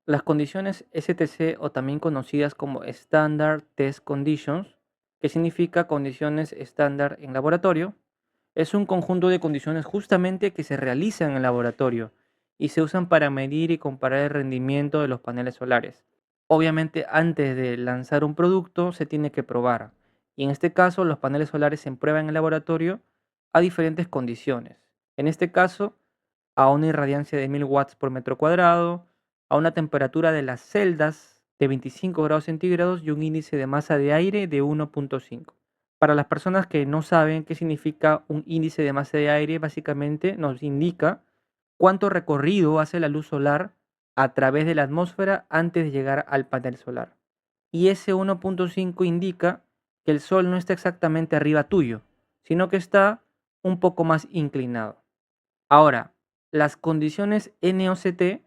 Las condiciones STC o también conocidas como Standard Test Conditions, que significa condiciones estándar en laboratorio, es un conjunto de condiciones justamente que se realizan en el laboratorio y se usan para medir y comparar el rendimiento de los paneles solares. Obviamente, antes de lanzar un producto se tiene que probar, y en este caso los paneles solares se prueban en el laboratorio a diferentes condiciones. En este caso, a una irradiancia de 1000 watts por metro cuadrado, a una temperatura de las celdas de 25 grados centígrados y un índice de masa de aire de 1.5. Para las personas que no saben qué significa un índice de masa de aire, básicamente nos indica cuánto recorrido hace la luz solar a través de la atmósfera antes de llegar al panel solar. Y ese 1.5 indica que el sol no está exactamente arriba tuyo, sino que está un poco más inclinado. Ahora, las condiciones NOCT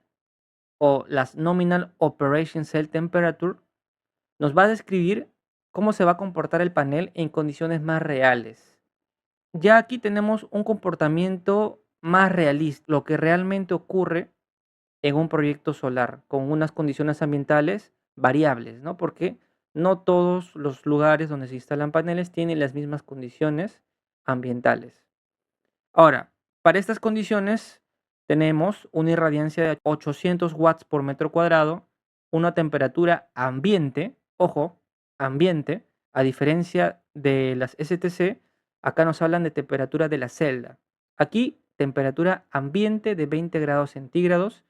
o las Nominal Operation Cell Temperature nos va a describir cómo se va a comportar el panel en condiciones más reales. Ya aquí tenemos un comportamiento más realista, lo que realmente ocurre en un proyecto solar, con unas condiciones ambientales variables, ¿no? Porque no todos los lugares donde se instalan paneles tienen las mismas condiciones ambientales. Ahora, para estas condiciones tenemos una irradiancia de 800 watts por metro cuadrado, una temperatura ambiente, ojo, ambiente, a diferencia de las STC, acá nos hablan de temperatura de la celda. Aquí, temperatura ambiente de 20 grados centígrados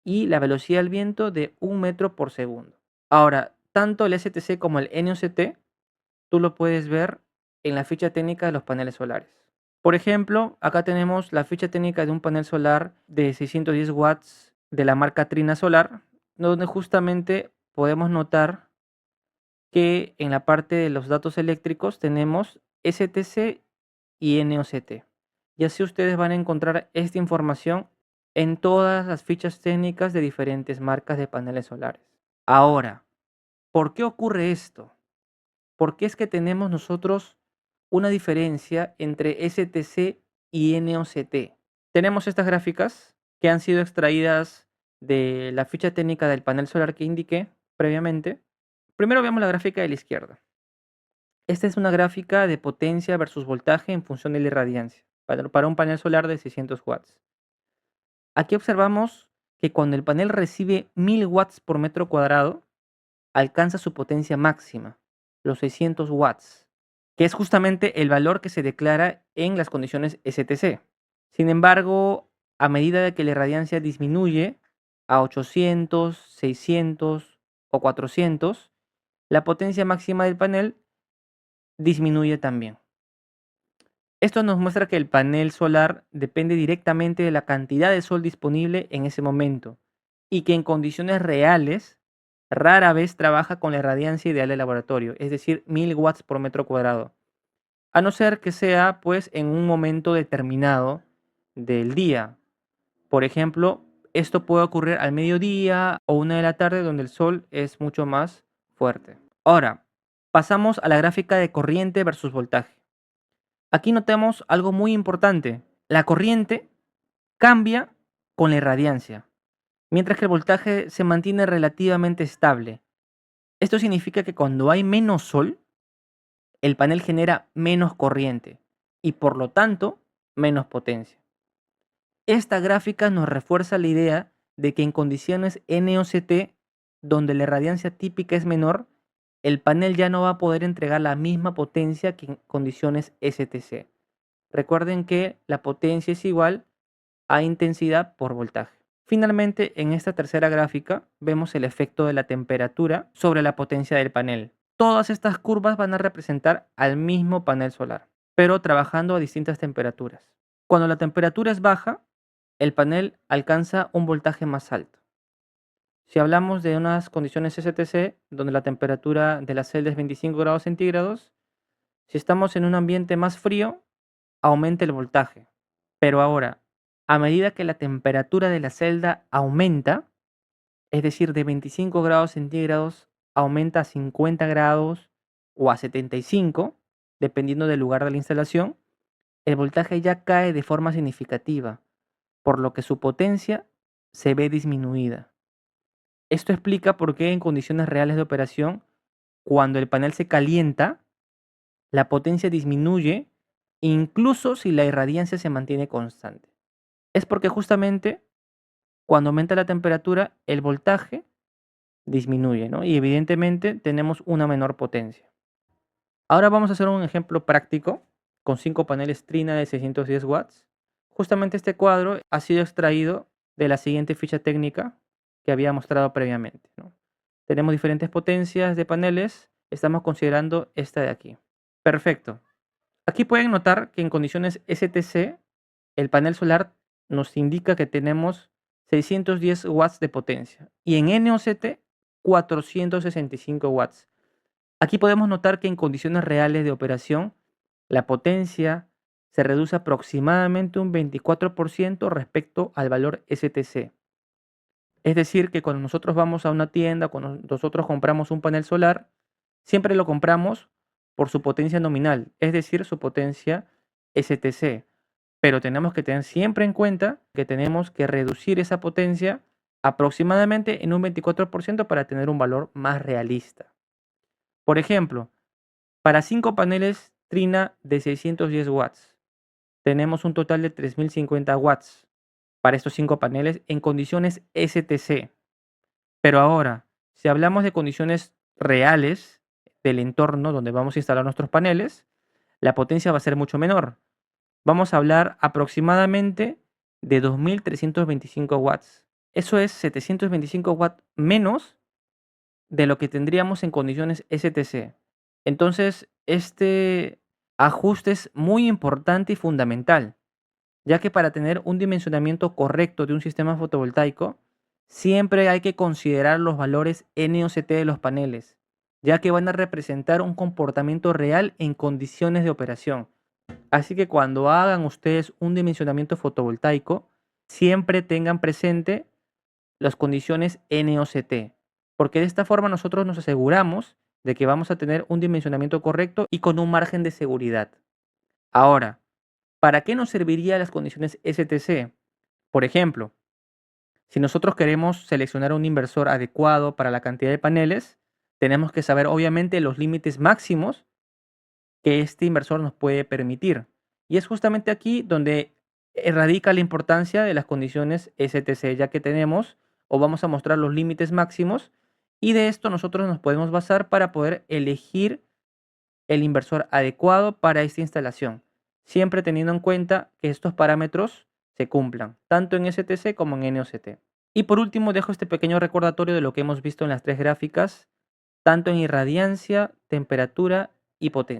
y la velocidad del viento de 1 metro por segundo. Ahora, tanto el STC como el NOCT, tú lo puedes ver en la ficha técnica de los paneles solares. Por ejemplo, acá tenemos la ficha técnica de un panel solar de 610 watts de la marca Trina Solar, donde justamente podemos notar que en la parte de los datos eléctricos tenemos STC y NOCT. Y así ustedes van a encontrar esta información en todas las fichas técnicas de diferentes marcas de paneles solares. Ahora, ¿por qué ocurre esto? ¿Por qué es que tenemos nosotros una diferencia entre STC y NOCT? Tenemos estas gráficas que han sido extraídas de la ficha técnica del panel solar que indiqué previamente. Primero veamos la gráfica de la izquierda. Esta es una gráfica de potencia versus voltaje en función de la irradiancia para un panel solar de 600 watts. Aquí observamos que cuando el panel recibe 1000 watts por metro cuadrado, alcanza su potencia máxima, los 600 watts, que es justamente el valor que se declara en las condiciones STC. Sin embargo, a medida de que la irradiancia disminuye a 800, 600 o 400, la potencia máxima del panel disminuye también. Esto nos muestra que el panel solar depende directamente de la cantidad de sol disponible en ese momento y que en condiciones reales rara vez trabaja con la irradiancia ideal del laboratorio, es decir, 1000 watts por metro cuadrado, a no ser que sea pues en un momento determinado del día. Por ejemplo, esto puede ocurrir al mediodía o 1 de la tarde donde el sol es mucho más fuerte. Ahora, pasamos a la gráfica de corriente versus voltaje. Aquí notemos algo muy importante. La corriente cambia con la irradiancia, mientras que el voltaje se mantiene relativamente estable. Esto significa que cuando hay menos sol, el panel genera menos corriente y por lo tanto menos potencia. Esta gráfica nos refuerza la idea de que en condiciones NOCT, donde la irradiancia típica es menor, el panel ya no va a poder entregar la misma potencia que en condiciones STC. Recuerden que la potencia es igual a intensidad por voltaje. Finalmente, en esta tercera gráfica vemos el efecto de la temperatura sobre la potencia del panel. Todas estas curvas van a representar al mismo panel solar, pero trabajando a distintas temperaturas. Cuando la temperatura es baja, el panel alcanza un voltaje más alto. Si hablamos de unas condiciones STC, donde la temperatura de la celda es 25 grados centígrados, si estamos en un ambiente más frío, aumenta el voltaje. Pero ahora, a medida que la temperatura de la celda aumenta, es decir, de 25 grados centígrados aumenta a 50 grados o a 75, dependiendo del lugar de la instalación, el voltaje ya cae de forma significativa, por lo que su potencia se ve disminuida. Esto explica por qué en condiciones reales de operación, cuando el panel se calienta, la potencia disminuye incluso si la irradiancia se mantiene constante. Es porque justamente cuando aumenta la temperatura, el voltaje disminuye, ¿no? Y evidentemente tenemos una menor potencia. Ahora vamos a hacer un ejemplo práctico con 5 paneles Trina de 610 watts. Justamente este cuadro ha sido extraído de la siguiente ficha técnica que había mostrado previamente, ¿no? Tenemos diferentes potencias de paneles, estamos considerando esta de aquí. Perfecto. Aquí pueden notar que en condiciones STC, el panel solar nos indica que tenemos 610 watts de potencia y en NOCT 465 watts. Aquí podemos notar que en condiciones reales de operación, la potencia se reduce aproximadamente un 24% respecto al valor STC. Es decir, que cuando nosotros vamos a una tienda, cuando nosotros compramos un panel solar, siempre lo compramos por su potencia nominal, es decir, su potencia STC. Pero tenemos que tener siempre en cuenta que tenemos que reducir esa potencia aproximadamente en un 24% para tener un valor más realista. Por ejemplo, para 5 paneles Trina de 610 watts, tenemos un total de 3050 watts para estos 5 paneles en condiciones STC. Pero ahora, si hablamos de condiciones reales del entorno donde vamos a instalar nuestros paneles, la potencia va a ser mucho menor. Vamos a hablar aproximadamente de 2325 watts. Eso es 725 watts menos de lo que tendríamos en condiciones STC. Entonces, este ajuste es muy importante y fundamental, ya que para tener un dimensionamiento correcto de un sistema fotovoltaico, siempre hay que considerar los valores NOCT de los paneles, ya que van a representar un comportamiento real en condiciones de operación. Así que cuando hagan ustedes un dimensionamiento fotovoltaico, siempre tengan presente las condiciones NOCT, porque de esta forma nosotros nos aseguramos de que vamos a tener un dimensionamiento correcto y con un margen de seguridad. Ahora, ¿para qué nos servirían las condiciones STC? Por ejemplo, si nosotros queremos seleccionar un inversor adecuado para la cantidad de paneles, tenemos que saber obviamente los límites máximos que este inversor nos puede permitir. Y es justamente aquí donde radica la importancia de las condiciones STC, ya que tenemos o vamos a mostrar los límites máximos y de esto nosotros nos podemos basar para poder elegir el inversor adecuado para esta instalación, siempre teniendo en cuenta que estos parámetros se cumplan, tanto en STC como en NOCT. Y por último, dejo este pequeño recordatorio de lo que hemos visto en las 3 gráficas, tanto en irradiancia, temperatura y potencia.